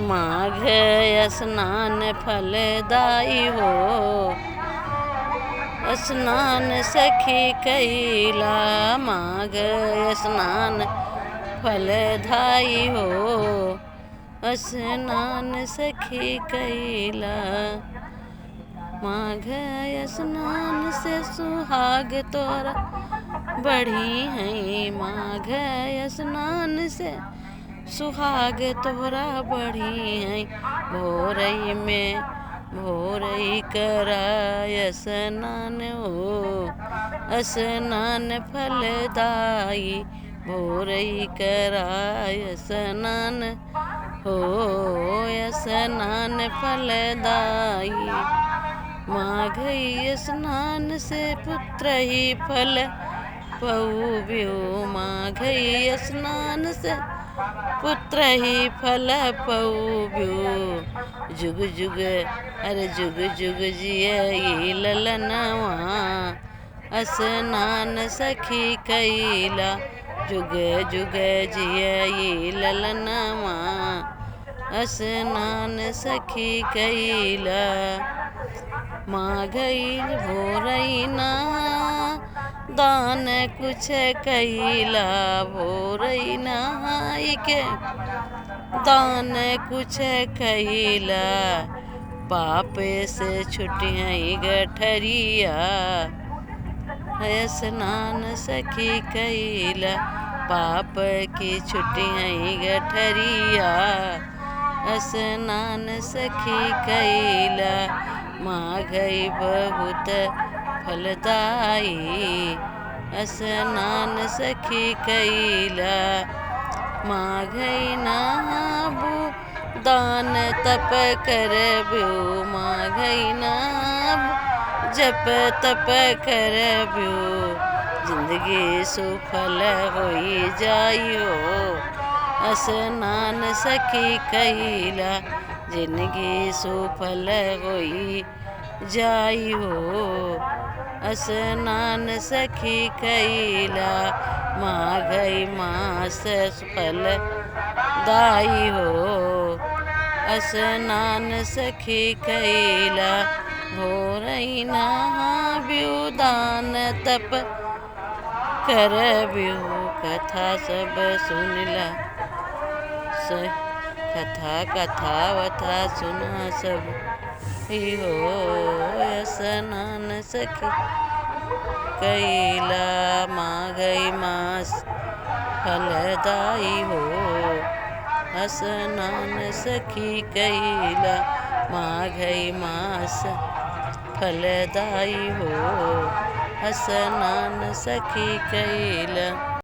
माघ स्नान फलदायी हो, स्नान सखी कैला। माघ स्नान फलदायी हो, स्नान सखी कैला। माघ स्नान से सुहाग तोरा बढ़ी है। माघ स्नान से सुहाग तोरा बढ़ी है। भोरई में भोरई कराय स्नान हो, स्नान फलदायी। भोरई कराय स्नान हो, स्नान फलदायी। माघ स्नान से पुत्र ही फल पउब्यो। माघ स्नान से पुत्र ही फल पउब्यो। जुग जुग जुग जुग जियई ललनवा, स्नान सखी कैला। जुग जुग जियई ललनवा, स्नान सखी कैला। माघ भोरई नहा दान कुछ कैला। भोरई नहाई के दान कुछ कैला। पाप से छुटियई गठरिया, स्नान सखी कैला। पाप की छुटियई गठरिया, स्नान सखी कैला। माघ बहुत फलदायी, स्नान सखी कैला। माघ नहाबू दान तप करब्यो। माघ नहाबू जप तप करब्यो। जिंदगी सुफल होई जाइयो, स्नान सखी कैला। जिंदगी सुफल होई जाई हो, स्नान सखी कैला। माघ मास फल दाई हो, स्नान सखी कैला। भोरई नहाब्यो दान तप करब्यो। कथा सब सुनला कथा कथावथा सुना सब हो, स्नान सखी कैला। माघ मास फलदायी हो, स्नान सखी कैला। माघ मास फलदायी हो, स्नान सखी कैला।